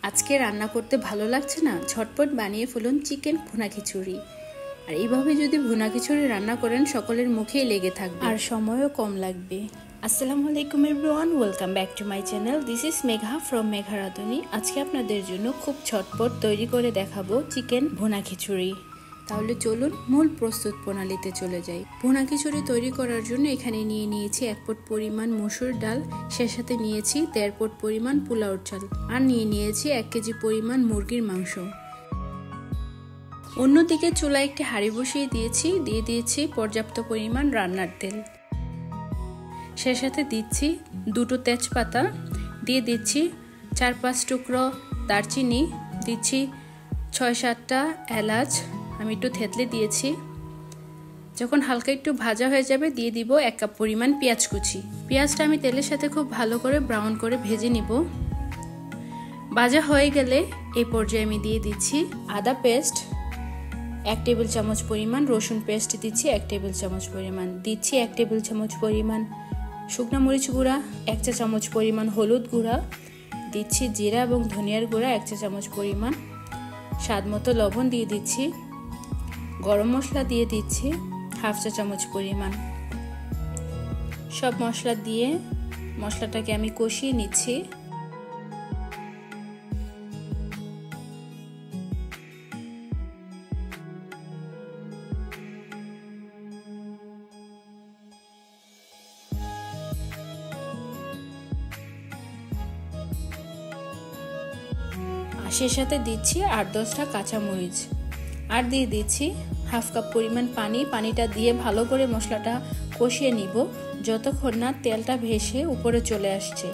আজকে রান্না করতে ভালো লাগছে না, ঝটপট বানিয়ে ফেলুন চিকেন ভুনা খিচুড়ি। আর এইভাবে যদি ভুনা খিচুড়ি রান্না করেন সকলের মুখেই লেগে থাকবে আর সময়ও কম লাগবে। আসসালামু আলাইকুম everyone, welcome back to my channel. This is Megha from Megha রাঁধুনি। আজকে আপনাদের জন্য খুব ঝটপট তৈরি করে দেখাবো চিকেন ভুনা খিচুড়ি। তাহলে চলুন মূল প্রস্তুত প্রণালীতে চলে যাই। ভুনা খিচুড়ি তৈরি করার জন্য এখানে নিয়ে নিয়েছি 1 পট পরিমাণ মসুর ডাল, সে সাথে নিয়েছি 1.5 পট পরিমাণ পোলাওর চাল, আর নিয়ে নিয়েছি 1 কেজি পরিমাণ মুরগির মাংস। অন্যদিকে চুলায় একটি হাঁড়ি বসিয়ে দিয়ে দিয়েছি পর্যাপ্ত পরিমাণ রান্নার তেল। সে সাথে দিচ্ছি 2টো তেজপাতা, দিয়ে দিচ্ছি 4-5 টুকরো দারচিনি, দিচ্ছি 6-7টা এলাচ, আমি একটু থেতলে দিয়েছি। যখন হালকা একটু ভাজা হয়ে যাবে দিয়ে দিব 1 কাপ পরিমাণ পেঁয়াজ কুচি। পেঁয়াজটা আমি তেলের সাথে খুব ভালো করে ব্রাউন করে ভেজে নিব। ভাজা হয়ে গেলে এই পর্যায়ে আমি দিয়ে দিচ্ছি আদা পেস্ট 1 টেবিল চামচ পরিমাণ, রসুন পেস্ট দিচ্ছি 1 টেবিল চামচ পরিমাণ, দিচ্ছি 1 টেবিল চামচ পরিমাণ শুকনো মরিচ গুঁড়া, 1 চা চামচ পরিমাণ হলুদ গুঁড়া, দিচ্ছি জিরা এবং ধনিয়ার গুঁড়া 1 চা চামচ পরিমাণ, স্বাদ মতো লবণ দিয়ে দিচ্ছি, গরম মশলা দিয়ে দিচ্ছি 1/2 চা চামচ পরিমাণ। সব মশলা দিয়ে মশলাটাকে আমি কষিয়ে নিচ্ছি। সে সাথে দিচ্ছি 8-10টা কাঁচামরিচ, আর দিয়ে দিচ্ছি 1/2 কাপ পরিমাণ পানি। পানিটা দিয়ে ভালো করে মশলাটা কষিয়ে নিব যতক্ষণ না তেলটা ভেসে উপরে চলে আসছে।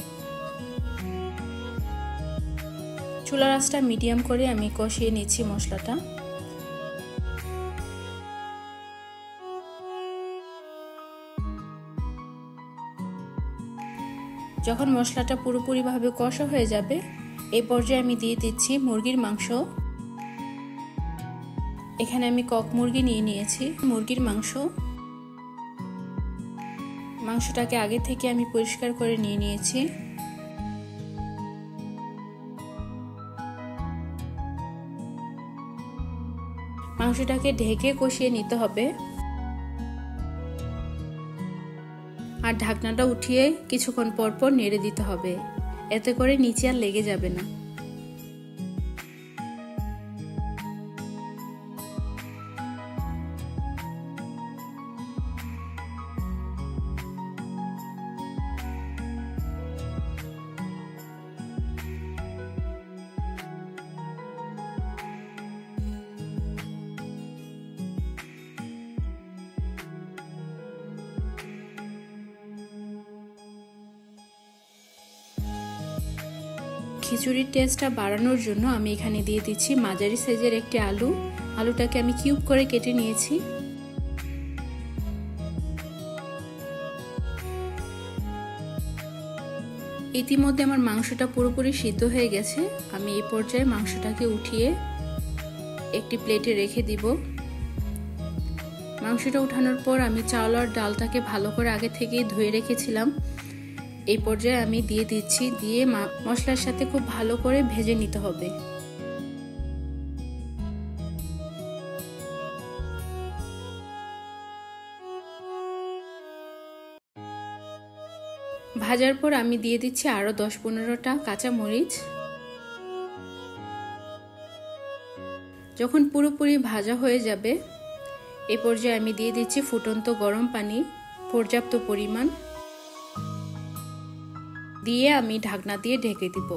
চুলার আঁচটা মিডিয়াম করে আমি কষিয়ে নিচ্ছি মশলাটা। যখন মশলাটা পুরোপুরিভাবে কষা হয়ে যাবে এই পর্যায়ে আমি দিয়ে দিচ্ছি মুরগির মাংস। এখানে আমি কক মুরগি নিয়ে নিয়েছি। মুরগির মাংসটাকে আগে থেকে আমি পরিষ্কার করে নিয়ে নিয়েছি। মাংসটাকে ঢেকে কষিয়ে নিতে হবে, আর ঢাকনাটা উঠিয়ে কিছুক্ষণ পর পর নেড়ে দিতে হবে, এতে করে নিচে আর লেগে যাবে না। খিচুড়ির টেস্টটা বাড়ানোর জন্য আমি এখানে দিয়ে দিচ্ছি মাঝারি সাইজের একটি আলুটাকে আমি কিউব করে কেটে নিয়েছি। ইতিমধ্যে আমার মাংসটা পুরোপুরি সিদ্ধ হয়ে গেছে। আমি এই পর্যায়ে মাংসটাকে উঠিয়ে একটি প্লেটে রেখে দিব। মাংসটা উঠানোর পর আমি চাল আর ডালটাকে ভালো করে আগে থেকেই ধুয়ে রেখেছিলাম। এই পর্যায়ে আমি দিয়ে দিচ্ছি, দিয়ে মশলার সাথে খুব ভালো করে ভেজে নিতে হবে। ভাজার পর আমি দিয়ে দিচ্ছি আরো 10-15টা কাঁচামরিচ। যখন পুরোপুরি ভাজা হয়ে যাবে এই পর্যায়ে আমি দিয়ে দিচ্ছি ফুটন্ত গরম পানি পর্যাপ্ত পরিমাণ, দিয়ে আমি ঢাকনা দিয়ে ঢেকে দিব।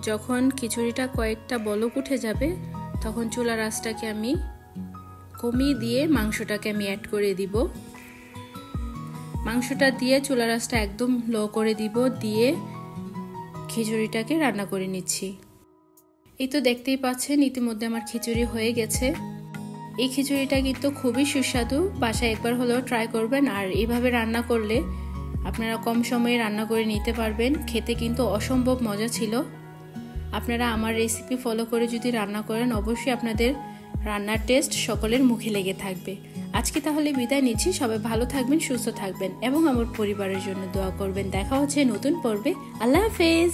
যখন খিচুড়িটা কয়েকটা বলক উঠে যাবে তখন চুলার আঁচটাকে আমি কমিয়ে দিয়ে মাংসটাকে আমি অ্যাড করে দিব। মাংসটা দিয়ে চুলার আঁচটা একদম লো করে দিব, দিয়ে খিচুড়িটাকে রান্না করে নিচ্ছি। এই তো দেখতেই পাচ্ছেন ইতিমধ্যে আমার খিচুড়ি হয়ে গেছে। এই খিচুড়িটা কিন্তু খুবই সুস্বাদু, বাসায় একবার হলেও ট্রাই করবেন। আর এইভাবে রান্না করলে আপনারা কম সময়ে রান্না করে নিতে পারবেন। খেতে কিন্তু অসম্ভব মজা ছিল। আপনারা আমার রেসিপি ফলো করে যদি রান্না করেন অবশ্যই আপনাদের রান্নার টেস্ট সকলের মুখে লেগে থাকবে। আজকে তাহলে বিদায় নিচ্ছি। সবাই ভালো থাকবেন, সুস্থ থাকবেন এবং আমার পরিবারের জন্য দোয়া করবেন। দেখা হচ্ছে নতুন পর্বে। আল্লাহ হাফেজ।